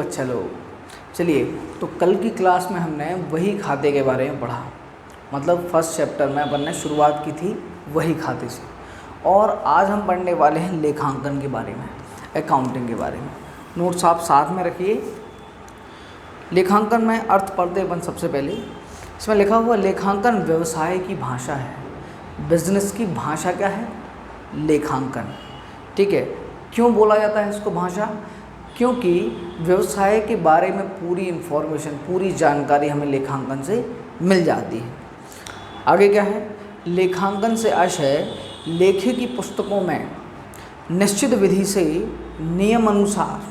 बच्चा लोग, चलिए तो कल की क्लास में हमने वही खाते के बारे में पढ़ा। मतलब फर्स्ट चैप्टर में अपन ने शुरुआत की थी वही खाते से, और आज हम पढ़ने वाले हैं लेखांकन के बारे में, अकाउंटिंग के बारे में। नोट्स आप साथ में रखिए। लेखांकन में अर्थ पढ़ते अपन सबसे पहले। इसमें लिखा हुआ लेखांकन व्यवसाय की भाषा है। बिजनेस की भाषा क्या है? लेखांकन। ठीक है, क्यों बोला जाता है इसको भाषा? क्योंकि व्यवसाय के बारे में पूरी इन्फॉर्मेशन, पूरी जानकारी हमें लेखांकन से मिल जाती है। आगे क्या है? लेखांकन से आशय लेखे की पुस्तकों में निश्चित विधि से नियमानुसार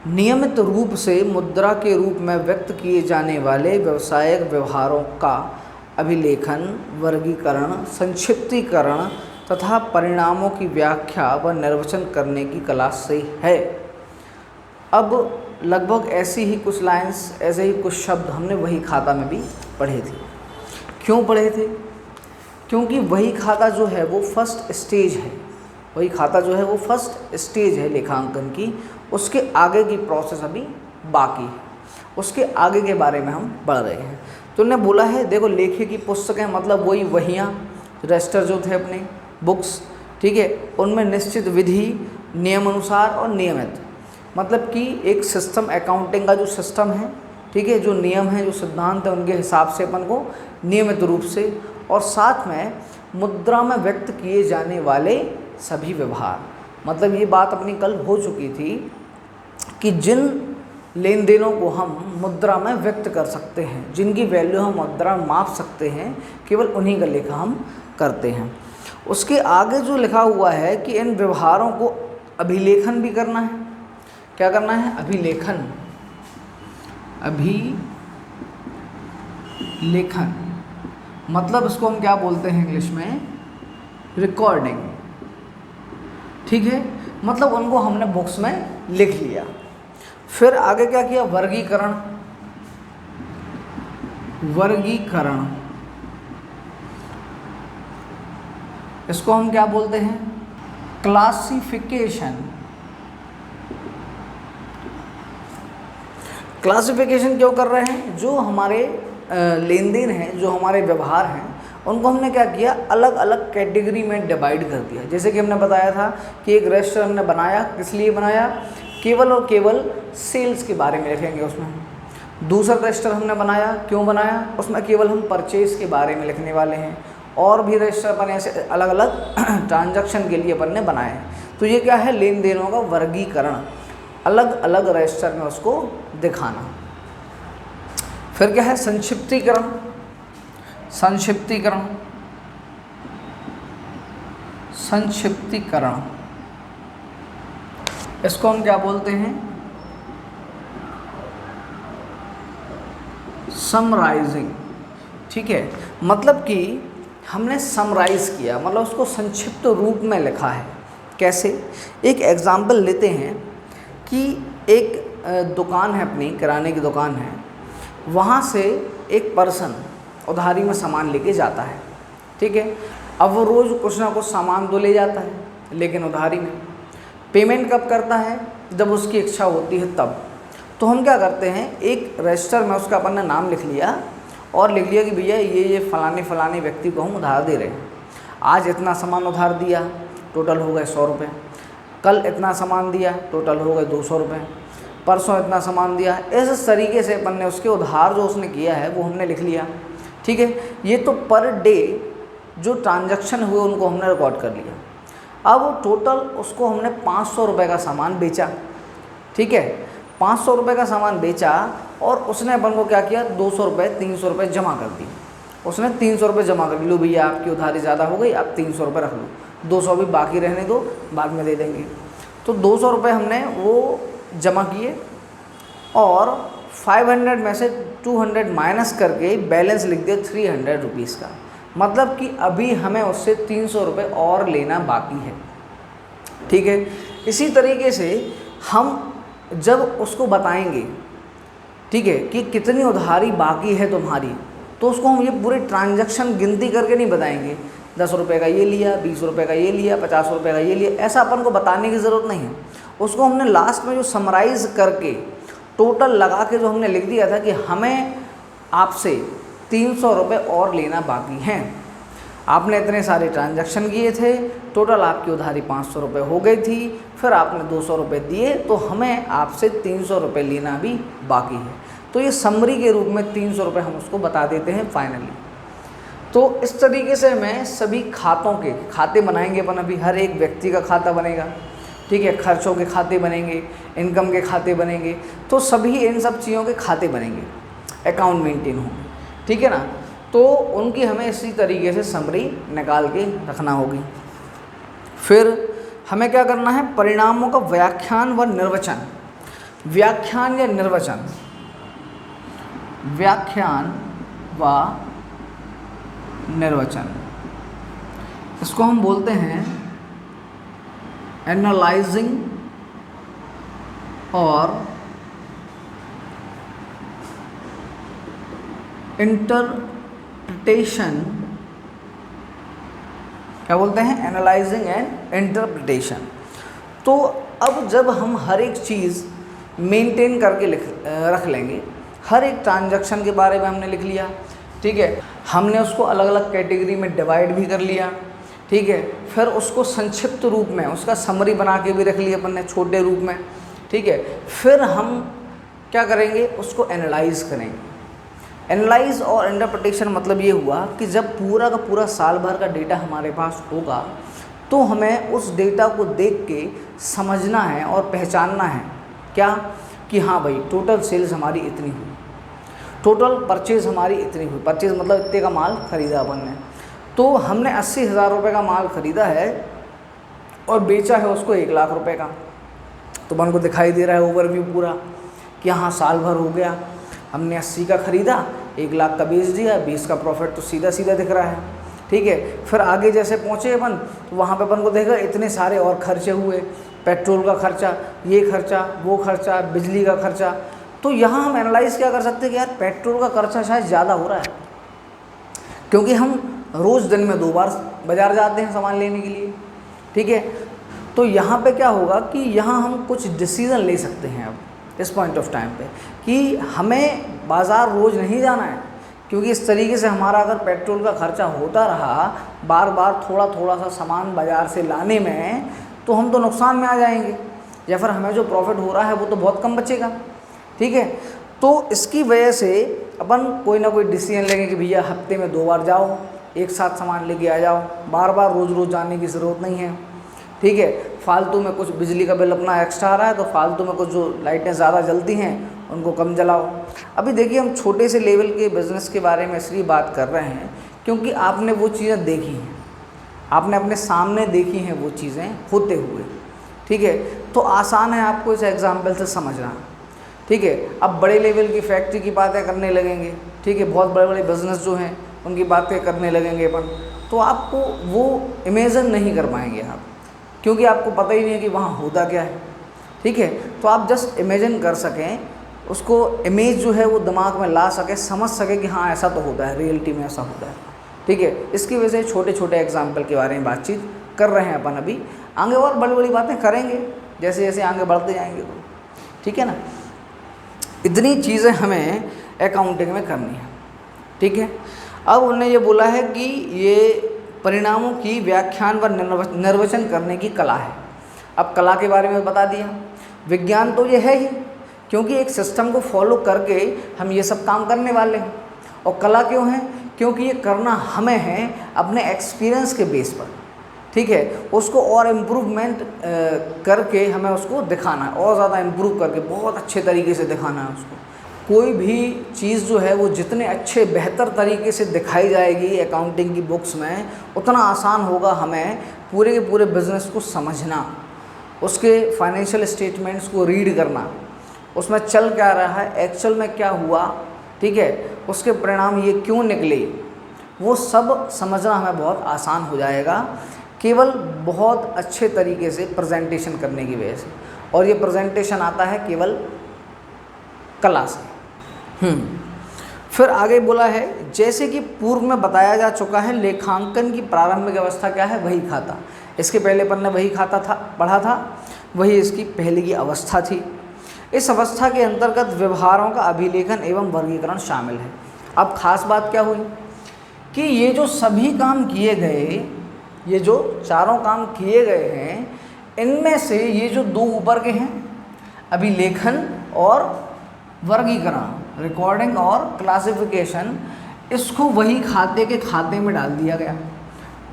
नियमित रूप से मुद्रा के रूप में व्यक्त किए जाने वाले व्यवसायिक व्यवहारों का अभिलेखन, वर्गीकरण, संक्षिप्तीकरण तथा परिणामों की व्याख्या व निर्वचन करने की कला से है। अब लगभग ऐसी ही कुछ लाइंस, ऐसे ही कुछ शब्द हमने वही खाता में भी पढ़े थे। क्यों पढ़े थे? क्योंकि वही खाता जो है वो फर्स्ट स्टेज है। वही खाता जो है वो फर्स्ट स्टेज है लेखांकन की। उसके आगे की प्रोसेस अभी बाकी है, उसके आगे के बारे में हम पढ़ रहे हैं। तो उन्होंने बोला है, देखो लेखे की पुस्तकें मतलब वही वहियाँ, रजिस्टर जो थे अपने, बुक्स, ठीक है, उनमें निश्चित विधि, नियमानुसार और नियमित, मतलब कि एक सिस्टम, अकाउंटिंग का जो सिस्टम है, ठीक है, जो नियम है, जो सिद्धांत है, उनके हिसाब से अपन को नियमित रूप से, और साथ में मुद्रा में व्यक्त किए जाने वाले सभी व्यवहार। मतलब ये बात अपनी कल हो चुकी थी कि जिन लेन देनों को हम मुद्रा में व्यक्त कर सकते हैं, जिनकी वैल्यू हम मुद्रा में माप सकते हैं, केवल उन्हीं का लेखा हम करते हैं। उसके आगे जो लिखा हुआ है कि इन व्यवहारों को अभिलेखन भी करना है। क्या करना है? अभिलेखन। अभिलेखन मतलब इसको हम क्या बोलते हैं इंग्लिश में? रिकॉर्डिंग। ठीक है, मतलब उनको हमने बुक्स में लिख लिया। फिर आगे क्या किया? वर्गीकरण। वर्गीकरण इसको हम क्या बोलते हैं? क्लासिफिकेशन। क्लासिफिकेशन क्यों कर रहे हैं? जो हमारे लेन देन हैं, जो हमारे व्यवहार हैं, उनको हमने क्या किया? अलग अलग कैटेगरी में डिवाइड कर दिया। जैसे कि हमने बताया था कि एक रजिस्टर हमने बनाया, किस लिए बनाया? केवल और केवल सेल्स के बारे में लिखेंगे उसमें। दूसरा रजिस्टर हमने बनाया, क्यों बनाया? उसमें केवल हम परचेज के बारे में लिखने वाले हैं। और भी रजिस्टर अपन ऐसे अलग अलग ट्रांजैक्शन के लिए अपन ने बनाए हैं। तो ये क्या है? लेन देनों का वर्गीकरण, अलग अलग रजिस्टर में उसको दिखाना। फिर क्या है? संक्षिप्तीकरण। संक्षिप्तीकरण संक्षिप्तीकरण इसको हम क्या बोलते हैं? समराइजिंग। ठीक है, मतलब कि हमने समराइज किया, मतलब उसको संक्षिप्त रूप में लिखा है। कैसे? एक एग्जाम्पल लेते हैं कि एक दुकान है, अपनी किराने की दुकान है, वहाँ से एक पर्सन उधारी में सामान लेके जाता है। ठीक है, अब वो रोज़ कुछ ना कुछ सामान तो ले जाता है, लेकिन उधारी में। पेमेंट कब करता है? जब उसकी इच्छा होती है तब। तो हम क्या करते हैं? एक रजिस्टर में उसका अपन ने नाम लिख लिया और लिख लिया कि भैया ये फलाने फलाने व्यक्ति को हम उधार दे रहे हैं। आज इतना सामान उधार दिया, टोटल हो गए 100 रुपये। कल इतना सामान दिया, टोटल हो गए 200 रुपये। परसों इतना सामान दिया। इस तरीके से अपन ने उसके उधार जो उसने किया है वो हमने लिख लिया। ठीक है, ये तो पर डे जो ट्रांजैक्शन हुए उनको हमने रिकॉर्ड कर लिया। अब टोटल उसको हमने 500 रुपये का सामान बेचा। ठीक है, 500 रुपये का सामान बेचा और उसने अपन को क्या किया? 200 रुपये, 300 रुपये जमा कर दिए। उसने 300 रुपये जमा कर लो, भैया आपकी उधारी ज़्यादा हो गई, आप 300 रुपये रख लो, 200 भी बाकी रहने दो, बाद में दे देंगे। तो 200 रुपये हमने वो जमा किए और 500 में से 200 माइनस करके बैलेंस लिख दिया 300 रुपीज़ का। मतलब कि अभी हमें उससे 300 रुपये और लेना बाकी है। ठीक है, इसी तरीके से हम जब उसको बताएंगे, ठीक है, कि कितनी उधारी बाकी है तुम्हारी, तो उसको हम ये पूरे ट्रांजैक्शन गिनती करके नहीं बताएंगे। 10 रुपये का ये लिया, 20 रुपये का ये लिया, 50 रुपये का ये लिया, ऐसा अपन को बताने की ज़रूरत नहीं है। उसको हमने लास्ट में जो समराइज़ करके टोटल लगा के जो हमने लिख दिया था कि हमें आपसे 300 रुपये और लेना बाकी हैं। आपने इतने सारे ट्रांजैक्शन किए थे, टोटल आपकी उधारी 500 रुपये हो गई थी, फिर आपने 200 रुपये दिए, तो हमें आपसे 300 रुपये लेना भी बाकी है। तो ये समरी के रूप में 300 रुपये हम उसको बता देते हैं फाइनली। तो इस तरीके से हमें सभी खातों के खाते बनाएंगे अपन। अभी हर एक व्यक्ति का खाता बनेगा, ठीक है, खर्चों के खाते बनेंगे, इनकम के खाते बनेंगे, तो सभी इन सब चीज़ों के खाते बनेंगे, अकाउंट मेंटेन होंगे, ठीक है ना। तो उनकी हमें इसी तरीके से समरी निकाल के रखना होगी। फिर हमें क्या करना है, परिणामों का व्याख्यान व निर्वचन। व्याख्यान या निर्वचन, व्याख्यान व निर्वचन, इसको हम बोलते हैं एनालाइजिंग और इंटरप्रिटेशन। क्या बोलते हैं, एनालाइजिंग एंड इंटरप्रिटेशन। तो अब जब हम हर एक चीज़ मेंटेन करके रख लेंगे, हर एक ट्रांजैक्शन के बारे में हमने लिख लिया, ठीक है, हमने उसको अलग अलग कैटेगरी में डिवाइड भी कर लिया, ठीक है, फिर उसको संक्षिप्त रूप में उसका समरी बना के भी रख लिया अपन ने छोटे रूप में, ठीक है। फिर हम क्या करेंगे, उसको एनालाइज करेंगे। एनालाइज और इंटरप्रिटेशन मतलब ये हुआ कि जब पूरा का पूरा साल भर का डेटा हमारे पास होगा तो हमें उस डेटा को देख के समझना है और पहचानना है क्या, कि हाँ भाई टोटल सेल्स हमारी इतनी हुई, टोटल परचेज़ हमारी इतनी हुई। परचेज़ मतलब इतने का माल ख़रीदा अपन ने, तो हमने 80,000 रुपये का माल ख़रीदा है और बेचा है उसको 1 लाख रुपए का। तो अपन को दिखाई दे रहा है ओवरव्यू पूरा कि हाँ साल भर हो गया, हमने 80 का ख़रीदा, 1 लाख का बेच दिया, 20 का प्रॉफिट तो सीधा सीधा दिख रहा है, ठीक है। फिर आगे जैसे पहुँचे अपन तो वहाँ पे अपन को देखा इतने सारे और खर्चे हुए, पेट्रोल का खर्चा, ये खर्चा, वो खर्चा, बिजली का खर्चा। तो यहाँ हम एनालाइज़ क्या कर सकते हैं कि यार पेट्रोल का खर्चा शायद ज़्यादा हो रहा है, क्योंकि हम रोज़ दिन में 2 बार बाज़ार जाते हैं सामान लेने के लिए, ठीक है। तो यहाँ पे क्या होगा कि यहाँ हम कुछ डिसीज़न ले सकते हैं अब इस पॉइंट ऑफ टाइम पे कि हमें बाज़ार रोज़ नहीं जाना है, क्योंकि इस तरीके से हमारा अगर पेट्रोल का खर्चा होता रहा बार बार थोड़ा थोड़ा सा सामान बाज़ार से लाने में, तो हम तो नुकसान में आ जाएंगे, या फिर हमें जो प्रॉफिट हो रहा है वो तो बहुत कम बचेगा, ठीक है। तो इसकी वजह से अपन कोई ना कोई डिसीजन लेंगे कि भैया हफ्ते में 2 बार जाओ, एक साथ सामान लेके आ जाओ, बार बार रोज़ रोज़ जाने की ज़रूरत नहीं है, ठीक है। फालतू में कुछ बिजली का बिल अपना एक्स्ट्रा आ रहा है तो फालतू में कुछ जो लाइटें ज़्यादा जलती हैं उनको कम जलाओ। अभी देखिए हम छोटे से लेवल के बिज़नेस के बारे में इसलिए बात कर रहे हैं क्योंकि आपने वो चीज़ें देखी हैं, आपने अपने सामने देखी हैं वो चीज़ें होते हुए, ठीक है। तो आसान है आपको इस एग्जाम्पल से समझना, ठीक है। अब बड़े लेवल की फैक्ट्री की बातें करने लगेंगे, ठीक है, बहुत बड़े बड़े बिज़नेस जो हैं उनकी बातें करने लगेंगे अपन, तो आपको वो इमेजिन नहीं कर पाएंगे आप, क्योंकि आपको पता ही नहीं है कि वहाँ होता क्या है, ठीक है। तो आप जस्ट इमेजिन कर सकें, उसको इमेज जो है वो दिमाग में ला सके, समझ सके कि हाँ ऐसा तो होता है, रियलिटी में ऐसा होता है, ठीक है। इसकी वजह से छोटे छोटे एग्जाम्पल के बारे में बातचीत कर रहे हैं अपन। अभी आगे और बड़ी बड़ी बातें करेंगे जैसे जैसे आगे बढ़ते जाएंगे, तो ठीक है ना। इतनी चीज़ें हमें अकाउंटिंग में करनी है, ठीक है। अब उन्होंने ये बोला है कि ये परिणामों की व्याख्यान व निर्वचन करने की कला है। अब कला के बारे में बता दिया, विज्ञान तो ये है ही, क्योंकि एक सिस्टम को फॉलो करके हम ये सब काम करने वाले हैं। और कला क्यों है, क्योंकि ये करना हमें है अपने एक्सपीरियंस के बेस पर, ठीक है। उसको और इम्प्रूवमेंट करके हमें उसको दिखाना है, और ज़्यादा इम्प्रूव करके बहुत अच्छे तरीके से दिखाना है उसको। कोई भी चीज़ जो है वो जितने अच्छे बेहतर तरीके से दिखाई जाएगी अकाउंटिंग की बुक्स में, उतना आसान होगा हमें पूरे के पूरे बिज़नेस को समझना, उसके फाइनेंशियल स्टेटमेंट्स को रीड करना, उसमें चल क्या रहा है, एक्चुअल में क्या हुआ, ठीक है, उसके परिणाम ये क्यों निकले, वो सब समझना हमें बहुत आसान हो जाएगा केवल बहुत अच्छे तरीके से प्रेजेंटेशन करने की वजह से। और ये प्रेजेंटेशन आता है केवल कला से। फिर आगे बोला है, जैसे कि पूर्व में बताया जा चुका है, लेखांकन की प्रारंभिक अवस्था क्या है, वही खाता। इसके पहले अपन ने वही खाता था पढ़ा था, वही इसकी पहले की अवस्था थी। इस अवस्था के अंतर्गत व्यवहारों का अभिलेखन एवं वर्गीकरण शामिल है। अब खास बात क्या हुई कि ये जो सभी काम किए गए, ये जो चारों काम किए गए हैं, इनमें से ये जो दो ऊपर के हैं, अभिलेखन और वर्गीकरण, रिकॉर्डिंग और क्लासिफिकेशन, इसको वही खाते के खाते में डाल दिया गया।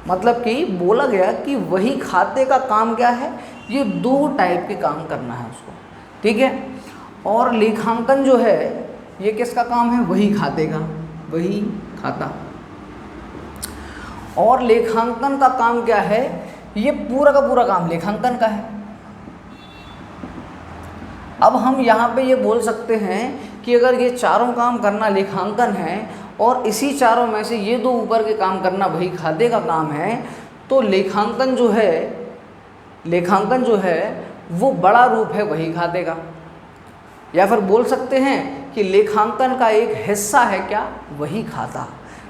मतलब कि बोला गया कि वही खाते का काम क्या है, ये दो टाइप के काम करना है उसको, ठीक है। और लेखांकन जो है ये किसका काम है, वही खाते का, वही खाता। और लेखांकन का काम क्या है, ये पूरा का पूरा काम लेखांकन का है। अब हम यहाँ पे ये बोल सकते हैं कि अगर ये चारों काम करना लेखांकन है और इसी चारों में से ये दो ऊपर के काम करना वही खाते का काम है, तो लेखांकन जो है वो बड़ा रूप है वही खाते का। या फिर बोल सकते हैं कि लेखांकन का एक हिस्सा है क्या, वही खाता।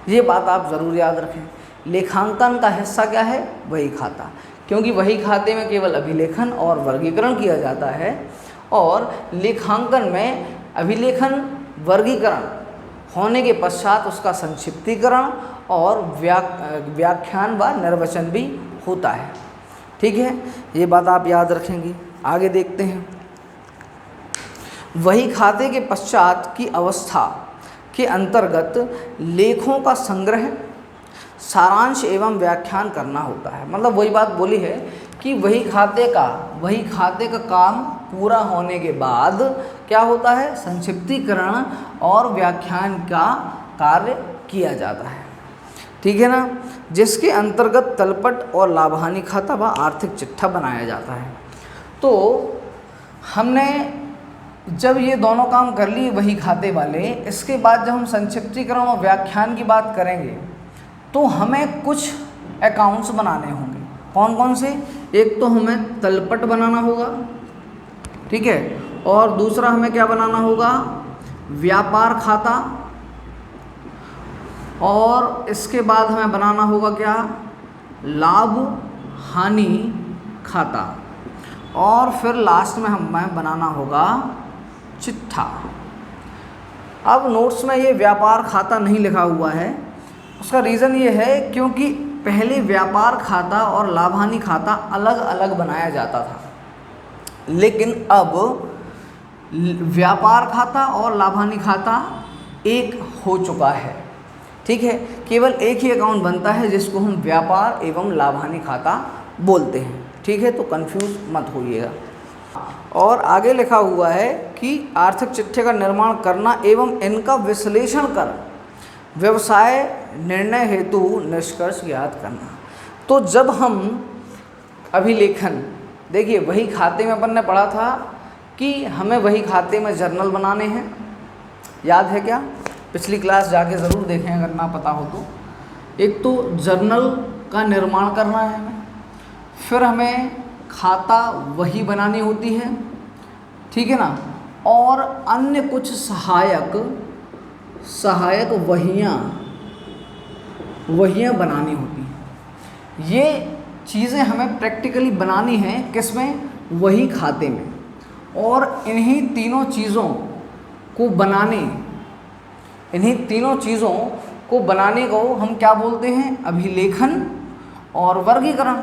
ये बात आप ज़रूर याद रखें, लेखांकन का हिस्सा क्या है, वही खाता, क्योंकि वही खाते में केवल अभिलेखन और वर्गीकरण किया जाता है। और लेखांकन में अभिलेखन वर्गीकरण होने के पश्चात उसका संक्षिप्तीकरण और व्याख्यान व निर्वचन भी होता है, ठीक है। ये बात आप याद रखेंगे। आगे देखते हैं, वही खाते के पश्चात की अवस्था के अंतर्गत लेखों का संग्रह, सारांश एवं व्याख्यान करना होता है। मतलब वही बात बोली है कि वही खाते का काम पूरा होने के बाद क्या होता है, संक्षिप्तीकरण और व्याख्यान का कार्य किया जाता है, ठीक है ना, जिसके अंतर्गत तलपट और लाभ-हानि खाता व आर्थिक चिट्ठा बनाया जाता है। तो हमने जब ये दोनों काम कर लिए वही खाते वाले, इसके बाद जब हम संक्षिप्तीकरण और व्याख्यान की बात करेंगे तो हमें कुछ अकाउंट्स बनाने होंगे। कौन कौन से, एक तो हमें तलपट बनाना होगा, ठीक है, और दूसरा हमें क्या बनाना होगा, व्यापार खाता, और इसके बाद हमें बनाना होगा क्या, लाभ हानि खाता, और फिर लास्ट में हमें बनाना होगा चिट्ठा। अब नोट्स में ये व्यापार खाता नहीं लिखा हुआ है, उसका रीज़न ये है क्योंकि पहले व्यापार खाता और लाभ-हानि खाता अलग अलग बनाया जाता था, लेकिन अब व्यापार खाता और लाभ-हानि खाता एक हो चुका है, ठीक है। केवल एक ही अकाउंट बनता है जिसको हम व्यापार एवं लाभ-हानि खाता बोलते हैं, ठीक है। तो कंफ्यूज मत होइएगा। और आगे लिखा हुआ है कि आर्थिक चिट्ठे का निर्माण करना एवं इनका विश्लेषण कर व्यवसाय निर्णय हेतु निष्कर्ष ज्ञात करना। तो जब हम अभिलेखन, देखिए वही खाते में अपन ने पढ़ा था कि हमें वही खाते में जर्नल बनाने हैं, याद है क्या, पिछली क्लास जाके ज़रूर देखें अगर ना पता हो तो। एक तो जर्नल का निर्माण करना है हमें, फिर हमें खाता वही बनानी होती है, ठीक है ना, और अन्य कुछ सहायक वहियाँ बनानी होती हैं। ये चीज़ें हमें प्रैक्टिकली बनानी हैं किसमें, वही खाते में। और इन्हीं तीनों चीज़ों को बनाने को हम क्या बोलते हैं, अभिलेखन और वर्गीकरण,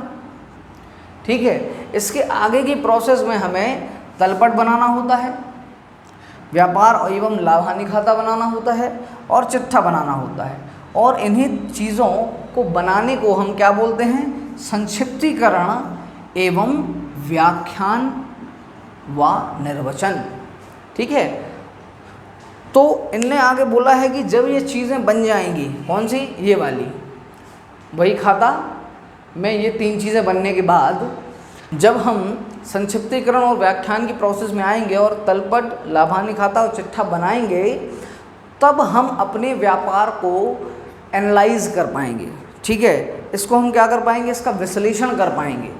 ठीक है। इसके आगे की प्रोसेस में हमें तलपट बनाना होता है, व्यापार एवं लाभ-हानि खाता बनाना होता है और चिट्ठा बनाना होता है। और इन्हीं चीज़ों को बनाने को हम क्या बोलते हैं, संक्षिप्तीकरण एवं व्याख्यान व निर्वचन, ठीक है। तो इनने आगे बोला है कि जब ये चीज़ें बन जाएंगी, कौन सी, ये वाली वही खाता में ये तीन चीज़ें बनने के बाद जब हम संक्षिप्तीकरण और व्याख्यान की प्रोसेस में आएंगे और तलपट, लाभ-हानि खाता और चिट्ठा बनाएंगे, तब हम अपने व्यापार को एनालाइज कर पाएंगे, ठीक है। इसको हम क्या कर पाएंगे, इसका विश्लेषण कर पाएंगे,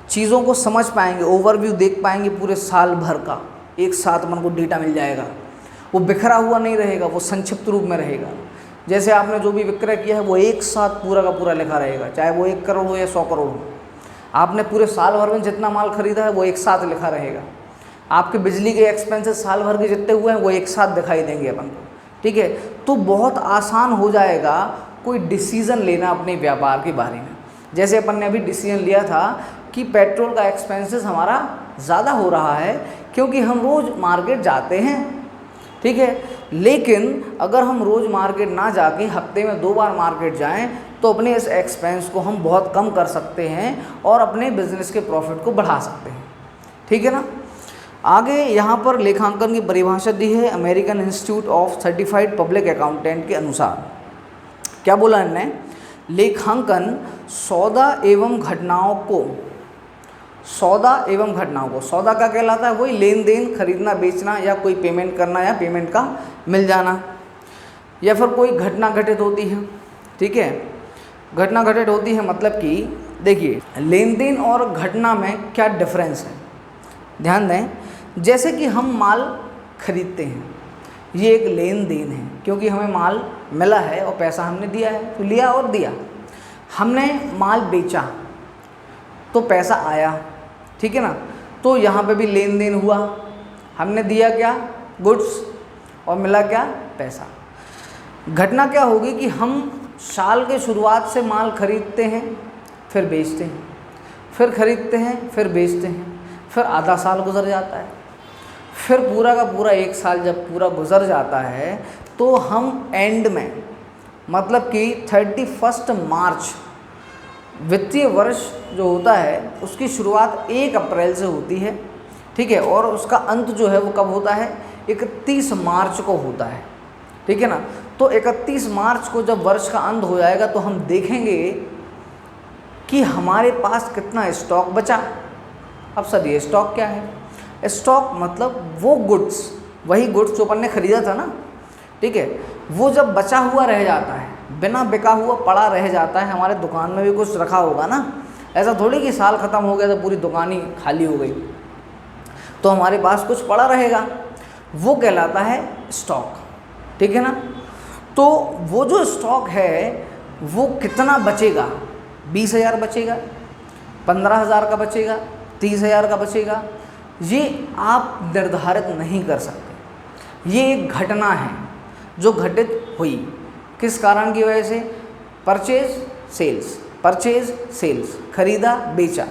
चीज़ों को समझ पाएंगे, ओवरव्यू देख पाएंगे पूरे साल भर का, एक साथ मन को डेटा मिल जाएगा। वो बिखरा हुआ नहीं रहेगा, वो संक्षिप्त रूप में रहेगा। जैसे आपने जो भी विक्रय किया है वो एक साथ पूरा का पूरा लिखा रहेगा, चाहे वो 1 करोड़ हो या 100 करोड़ हो। आपने पूरे साल भर में जितना माल खरीदा है वो एक साथ लिखा रहेगा। आपके बिजली के एक्सपेंसेस साल भर के जितने हुए हैं वो एक साथ दिखाई देंगे अपन को, ठीक है। तो बहुत आसान हो जाएगा कोई डिसीज़न लेना अपने व्यापार के बारे में। जैसे अपन ने अभी डिसीजन लिया था कि पेट्रोल का एक्सपेंसेस हमारा ज़्यादा हो रहा है क्योंकि हम रोज़ मार्केट जाते हैं, ठीक है। लेकिन अगर हम रोज़ मार्केट ना जाके हफ्ते में 2 बार मार्केट जाएं तो अपने इस एक्सपेंस को हम बहुत कम कर सकते हैं और अपने बिजनेस के प्रॉफिट को बढ़ा सकते हैं, ठीक है ना। आगे यहाँ पर लेखांकन की परिभाषा दी है American institute of certified public accountant के अनुसार। क्या बोला इन्होंने? लेखांकन सौदा एवं घटनाओं को, सौदा क्या कहलाता है? वही लेन देन, खरीदना बेचना या कोई पेमेंट करना या पेमेंट का मिल जाना, या फिर कोई घटना घटित होती है, ठीक है। घटना घटित होती है मतलब कि देखिए लेन देन और घटना में क्या डिफरेंस है, ध्यान दें। जैसे कि हम माल खरीदते हैं, ये एक लेन देन है क्योंकि हमें माल मिला है और पैसा हमने दिया है, तो लिया और दिया। हमने माल बेचा तो पैसा आया, ठीक है ना। तो यहाँ पे भी लेन देन हुआ, हमने दिया क्या? गुड्स, और मिला क्या? पैसा। घटना क्या होगी कि हम साल के शुरुआत से माल खरीदते हैं फिर बेचते हैं, फिर खरीदते हैं फिर बेचते हैं, फिर आधा साल गुजर जाता है, फिर पूरा का पूरा 1 साल जब पूरा गुजर जाता है तो हम एंड में मतलब कि 31 मार्च वित्तीय वर्ष जो होता है उसकी शुरुआत 1 अप्रैल से होती है, ठीक है। और उसका अंत जो है वो कब होता है? 31 मार्च को होता है, ठीक है ना। तो 31 मार्च को जब वर्ष का अंत हो जाएगा तो हम देखेंगे कि हमारे पास कितना स्टॉक बचा। अब सर ये स्टॉक क्या है? स्टॉक मतलब वो गुड्स, वही गुड्स जो अपन ने खरीदा था ना, ठीक है, वो जब बचा हुआ रह जाता है, बिना बिका हुआ पड़ा रह जाता है। हमारे दुकान में भी कुछ रखा होगा ना, ऐसा थोड़ी कि साल ख़त्म हो गया तो पूरी दुकान ही खाली हो गई, तो हमारे पास कुछ पड़ा रहेगा, वो कहलाता है स्टॉक, ठीक है ना। तो वो जो स्टॉक है वो कितना बचेगा? 20,000 बचेगा, 15,000 का बचेगा, 30,000 का बचेगा, ये आप निर्धारित नहीं कर सकते। ये एक घटना है जो घटित हुई, किस कारण की वजह से? परचेज सेल्स, खरीदा बेचा,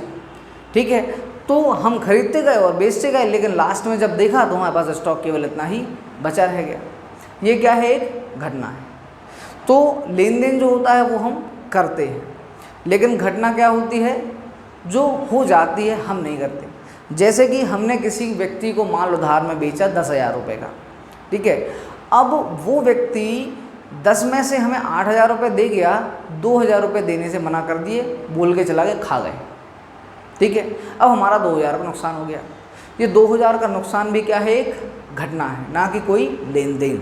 ठीक है। तो हम खरीदते गए और बेचते गए, लेकिन लास्ट में जब देखा तो हमारे पास स्टॉक केवल इतना ही बचा रह गया। ये क्या है? एक घटना है। तो लेन देन जो होता है वो हम करते हैं, लेकिन घटना क्या होती है? जो हो जाती है हम नहीं करते। जैसे कि हमने किसी व्यक्ति को माल उधार में बेचा 10,000 रुपये का, ठीक है। अब वो व्यक्ति 10 में से हमें 8,000 रुपये दे गया, 2,000 रुपये देने से मना कर दिए, बोल के चला गया, खा गए, ठीक है। अब हमारा 2,000 का नुकसान हो गया। ये 2,000 का नुकसान भी क्या है? एक घटना है, ना कि कोई लेन देन।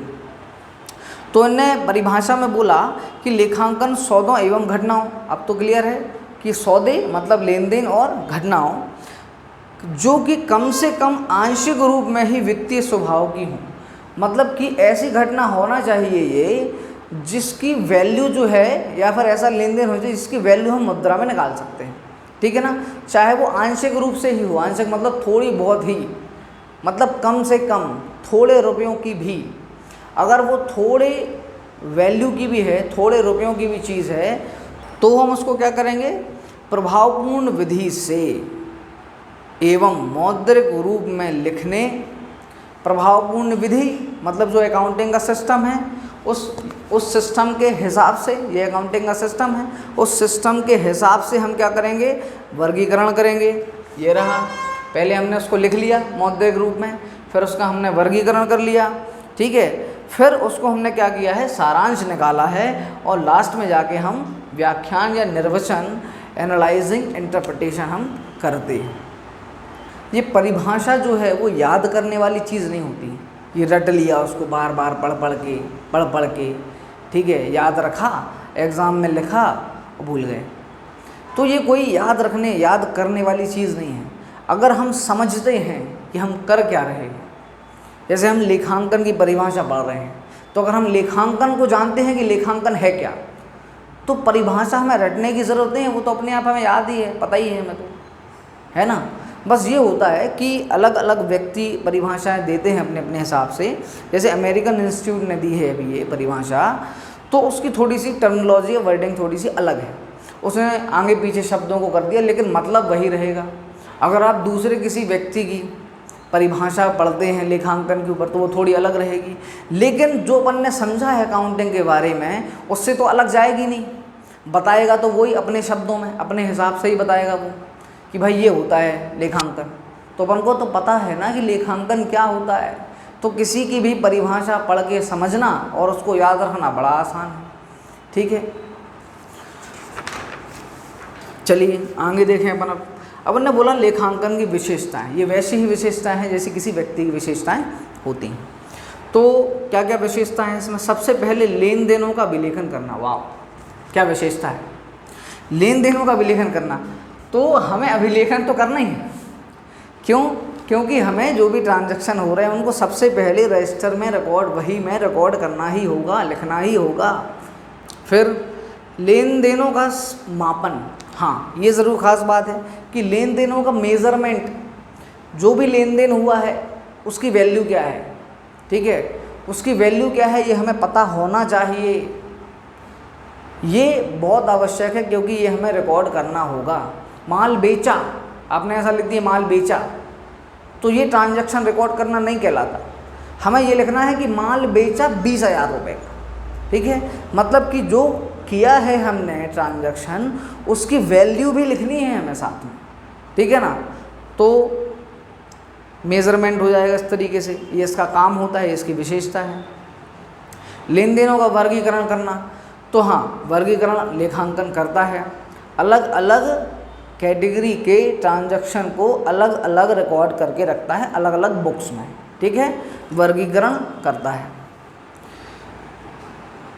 तो इन्हें परिभाषा में बोला कि लेखांकन सौदों एवं घटनाओं, अब तो क्लियर है कि सौदे मतलब लेन देन और घटनाओं जो कि कम से कम आंशिक रूप में ही वित्तीय स्वभाव की हों। मतलब कि ऐसी घटना होना चाहिए ये जिसकी वैल्यू जो है, या फिर ऐसा लेन देन हो जाए जिसकी वैल्यू हम मुद्रा में निकाल सकते हैं, ठीक है ना। चाहे वो आंशिक रूप से ही हो, आंशिक मतलब थोड़ी बहुत ही, मतलब कम से कम थोड़े रुपयों की भी, अगर वो थोड़े वैल्यू की भी है, थोड़े रुपयों की भी चीज़ है, तो हम उसको क्या करेंगे? प्रभावपूर्ण विधि से एवं मौद्रिक रूप में लिखने। प्रभावपूर्ण विधि मतलब जो अकाउंटिंग का सिस्टम है उस सिस्टम के हिसाब से, ये अकाउंटिंग का सिस्टम है, उस सिस्टम के हिसाब से हम क्या करेंगे? वर्गीकरण करेंगे। ये रहा, पहले हमने उसको लिख लिया मौद्रिक रूप में, फिर उसका हमने वर्गीकरण कर लिया, ठीक है। फिर उसको हमने क्या किया है? सारांश निकाला है, और लास्ट में जाके हम व्याख्यान या निर्वचन, एनालाइजिंग इंटरप्रिटेशन हम करते हैं। ये परिभाषा जो है वो याद करने वाली चीज़ नहीं होती, ये रट लिया उसको बार बार पढ़ पढ़ के, ठीक है, याद रखा, एग्ज़ाम में लिखा और भूल गए। तो ये कोई याद करने वाली चीज़ नहीं है। अगर हम समझते हैं कि हम कर क्या रहे हैं, जैसे हम लेखांकन की परिभाषा पढ़ रहे हैं, तो अगर हम लेखांकन को जानते हैं कि लेखांकन है क्या, तो परिभाषा हमें रटने की ज़रूरत नहीं है, वो तो अपने आप हमें याद ही है, पता ही है हमें, तो है ना। बस ये होता है कि अलग अलग व्यक्ति परिभाषाएं देते हैं अपने अपने हिसाब से। जैसे अमेरिकन इंस्टीट्यूट ने दी है अभी ये परिभाषा, तो उसकी थोड़ी सी टर्मिनोलॉजी और वर्डिंग थोड़ी सी अलग है, उसने आगे पीछे शब्दों को कर दिया, लेकिन मतलब वही रहेगा। अगर आप दूसरे किसी व्यक्ति की परिभाषा पढ़ते हैं लेखांकन के ऊपर तो वो थोड़ी अलग रहेगी, लेकिन जो अपन ने समझा है अकाउंटिंग के बारे में उससे तो अलग जाएगी नहीं। बताएगा तो वही अपने शब्दों में अपने हिसाब से ही बताएगा वो, कि भाई ये होता है लेखांकन। तो अपन को तो पता है ना कि लेखांकन क्या होता है, तो किसी की भी परिभाषा पढ़ के समझना और उसको याद रखना बड़ा आसान है। ठीक है, चलिए आगे देखें अपन ने बोला लेखांकन की विशेषताएं, ये वैसी ही विशेषताएं हैं जैसे किसी व्यक्ति की विशेषताएं होती हैं। तो क्या क्या विशेषताएं हैं इसमें? सबसे पहले लेन देनों का विलेखन करना। वाह, क्या विशेषता है, लेन देनों का विलेखन करना। तो हमें अभिलेखन तो करना ही है, क्यों? क्योंकि हमें जो भी ट्रांजैक्शन हो रहे हैं उनको सबसे पहले रजिस्टर में रिकॉर्ड, वही में रिकॉर्ड करना ही होगा, लिखना ही होगा। फिर लेन देनों का मापन, हाँ ये ज़रूर ख़ास बात है कि लेन देनों का मेज़रमेंट, जो भी लेन देन हुआ है उसकी वैल्यू क्या है, ठीक है, उसकी वैल्यू क्या है ये हमें पता होना चाहिए। ये बहुत आवश्यक है क्योंकि ये हमें रिकॉर्ड करना होगा। माल बेचा, आपने ऐसा लिख दिया माल बेचा, तो ये ट्रांजैक्शन रिकॉर्ड करना नहीं कहलाता। हमें ये लिखना है कि माल बेचा 20,000 रुपये का, ठीक है, मतलब कि जो किया है हमने ट्रांजैक्शन उसकी वैल्यू भी लिखनी है हमें साथ में, ठीक है ना। तो मेज़रमेंट हो जाएगा इस तरीके से, ये इसका काम होता है, इसकी विशेषता है। लेन देनों का वर्गीकरण करना, तो हाँ वर्गीकरण लेखांकन करता है, अलग अलग कैटेगरी के ट्रांजैक्शन को अलग अलग रिकॉर्ड करके रखता है अलग अलग बुक्स में, ठीक है, वर्गीकरण करता है।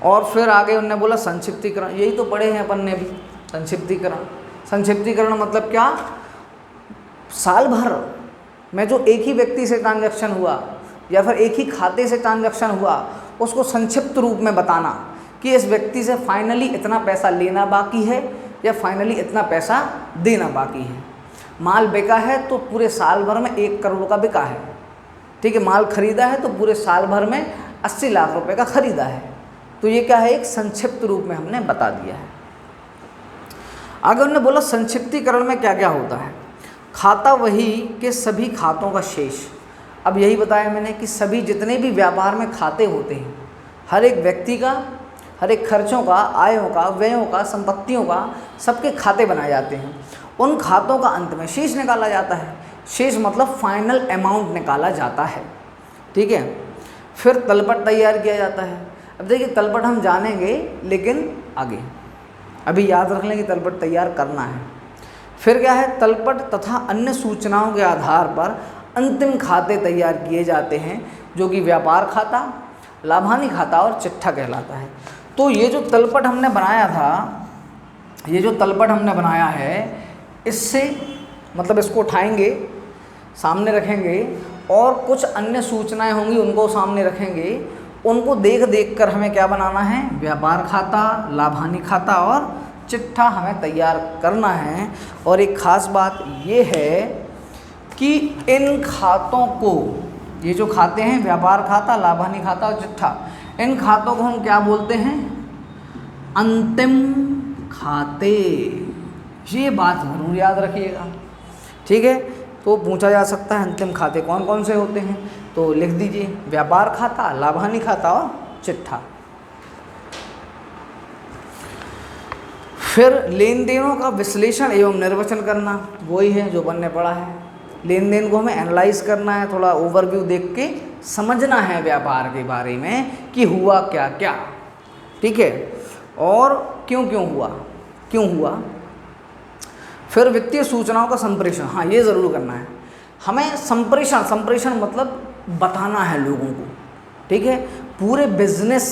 और फिर आगे उन्होंने बोला संक्षिप्तीकरण, यही तो पढ़े हैं अपन ने भी, संक्षिप्तीकरण। संक्षिप्तीकरण मतलब क्या? साल भर में जो एक ही व्यक्ति से ट्रांजैक्शन हुआ या फिर एक ही खाते से ट्रांजैक्शन हुआ उसको संक्षिप्त रूप में बताना कि इस व्यक्ति से फाइनली इतना पैसा लेना बाकी है या फाइनली इतना पैसा देना बाकी है। माल बिका है तो पूरे साल भर में 1 करोड़ का बिका है, ठीक है, माल खरीदा है तो पूरे साल भर में 80 लाख रुपए का खरीदा है। तो ये क्या है, एक संक्षिप्त रूप में हमने बता दिया है। आगे उन्होंने बोला संक्षिप्तीकरण में क्या क्या होता है। खाता वही के सभी खातों का शेष, अब यही बताया मैंने कि सभी जितने भी व्यापार में खाते होते हैं, हर एक व्यक्ति का, हर एक खर्चों का, आयों का, व्ययों का, संपत्तियों का, सबके खाते बनाए जाते हैं। उन खातों का अंत में शेष निकाला जाता है। शेष मतलब फाइनल अमाउंट निकाला जाता है, ठीक है। फिर तलपट तैयार किया जाता है। अब देखिए तलपट हम जानेंगे लेकिन आगे, अभी याद रख लें कि तलपट तैयार करना है। फिर क्या है, तलपट तथा अन्य सूचनाओं के आधार पर अंतिम खाते तैयार किए जाते हैं जो कि व्यापार खाता, लाभानी खाता और चिट्ठा कहलाता है। तो ये जो तलपट हमने बनाया था, ये जो तलपट हमने बनाया है, इससे मतलब इसको उठाएंगे, सामने रखेंगे और कुछ अन्य सूचनाएं होंगी उनको सामने रखेंगे। उनको देख देख कर हमें क्या बनाना है, व्यापार खाता, लाभानी खाता और चिट्ठा हमें तैयार करना है। और एक ख़ास बात ये है कि इन खातों को, ये जो खाते हैं व्यापार खाता, लाभानी खाता और चिट्ठा, इन खातों को हम क्या बोलते हैं, अंतिम खाते। ये बात ज़रूर याद रखिएगा, ठीक है। तो पूछा जा सकता है अंतिम खाते कौन कौन से होते हैं, तो लिख दीजिए व्यापार खाता, लाभानी खाता और चिट्ठा। फिर लेन देनों का विश्लेषण एवं निर्वचन करना, वही है जो अपन ने पढ़ा है। लेन देन को हमें एनालाइज करना है, थोड़ा ओवरव्यू देख के समझना है व्यापार के बारे में कि हुआ क्या क्या, ठीक है, और क्यों क्यों हुआ। फिर वित्तीय सूचनाओं का संप्रेषण, हाँ ये ज़रूर करना है हमें। संप्रेषण मतलब बताना है लोगों को, ठीक है, पूरे बिजनेस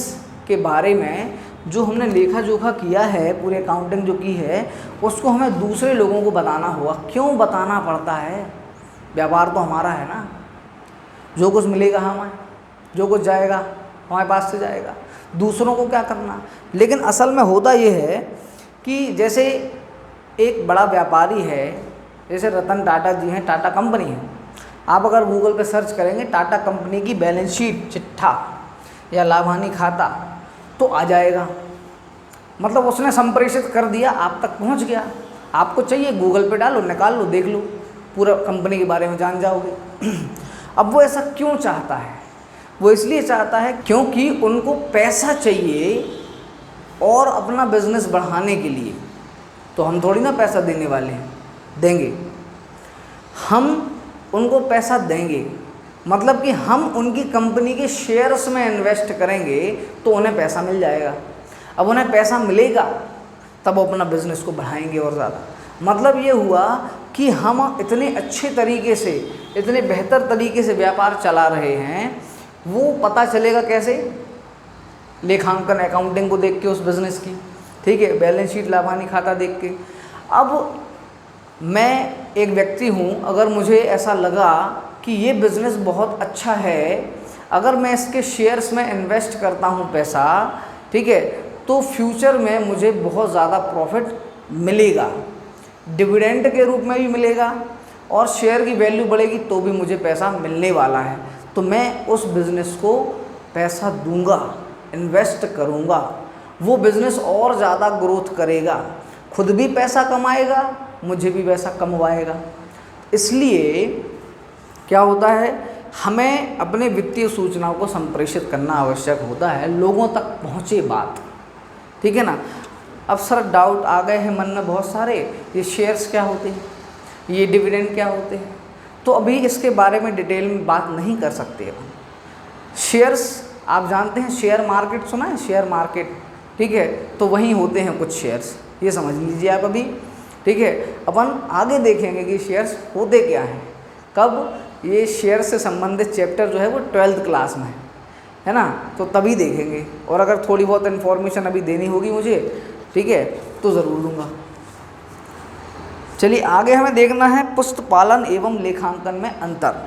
के बारे में जो हमने लेखा जोखा किया है, पूरी अकाउंटिंग जो की है उसको हमें दूसरे लोगों को बताना होगा। क्यों बताना पड़ता है, व्यापार तो हमारा है ना, जो कुछ मिलेगा हमें, जो कुछ जाएगा हमारे पास से जाएगा, दूसरों को क्या करना। लेकिन असल में होता ये है कि जैसे एक बड़ा व्यापारी है, जैसे रतन टाटा जी हैं, टाटा कंपनी है, आप अगर गूगल पे सर्च करेंगे टाटा कंपनी की बैलेंस शीट, चिट्ठा या लाभ हानि खाता, तो आ जाएगा। मतलब उसने संप्रेषित कर दिया, आप तक पहुंच गया। आपको चाहिए गूगल पे डालो, निकाल लो, देख लो, पूरा कंपनी के बारे में जान जाओगे। अब वो ऐसा क्यों चाहता है? वो इसलिए चाहता है क्योंकि उनको पैसा चाहिए और अपना बिजनेस बढ़ाने के लिए। तो हम थोड़ी ना पैसा देने वाले हैं, देंगे, हम उनको पैसा देंगे, मतलब कि हम उनकी कंपनी के शेयर्स में इन्वेस्ट करेंगे तो उन्हें पैसा मिल जाएगा। अब उन्हें पैसा मिलेगा तब वो अपना बिजनेस को बढ़ाएंगे और ज़्यादा। मतलब ये हुआ कि हम इतने अच्छे तरीके से, इतने बेहतर तरीके से व्यापार चला रहे हैं, वो पता चलेगा कैसे? लेखांकन, अकाउंटिंग को देख के उस बिज़नेस की, ठीक है, बैलेंस शीट, लाभ हानि खाता देख के। अब मैं एक व्यक्ति हूँ, अगर मुझे ऐसा लगा कि ये बिज़नेस बहुत अच्छा है, अगर मैं इसके शेयर्स में इन्वेस्ट करता हूँ पैसा, ठीक है, तो फ्यूचर में मुझे बहुत ज़्यादा प्रॉफिट मिलेगा, डिविडेंड के रूप में भी मिलेगा और शेयर की वैल्यू बढ़ेगी तो भी मुझे पैसा मिलने वाला है। तो मैं उस बिज़नेस को पैसा दूंगा, इन्वेस्ट करूंगा, वो बिज़नेस और ज़्यादा ग्रोथ करेगा, खुद भी पैसा कमाएगा, मुझे भी पैसा कमवाएगा। इसलिए क्या होता है, हमें अपने वित्तीय सूचनाओं को संप्रेषित करना आवश्यक होता है, लोगों तक पहुँचे बात, ठीक है ना। अब सर डाउट आ गए हैं मन में बहुत सारे, ये शेयर्स क्या होते हैं, ये डिविडेंड क्या होते हैं, तो अभी इसके बारे में डिटेल में बात नहीं कर सकते अपन। शेयर्स आप जानते हैं, शेयर मार्केट सुना है, शेयर मार्केट, ठीक है, तो वहीं होते हैं कुछ शेयर्स, ये समझ लीजिए आप अभी, ठीक है। अपन आगे देखेंगे कि शेयर्स होते क्या हैं, कब, ये शेयर से संबंधित चैप्टर जो है वो 12th क्लास में है ना, तो तभी देखेंगे। और अगर थोड़ी बहुत इन्फॉर्मेशन अभी देनी होगी मुझे, ठीक है, तो ज़रूर दूंगा। चलिए आगे हमें देखना है पुस्तक पालन एवं लेखांकन में अंतर।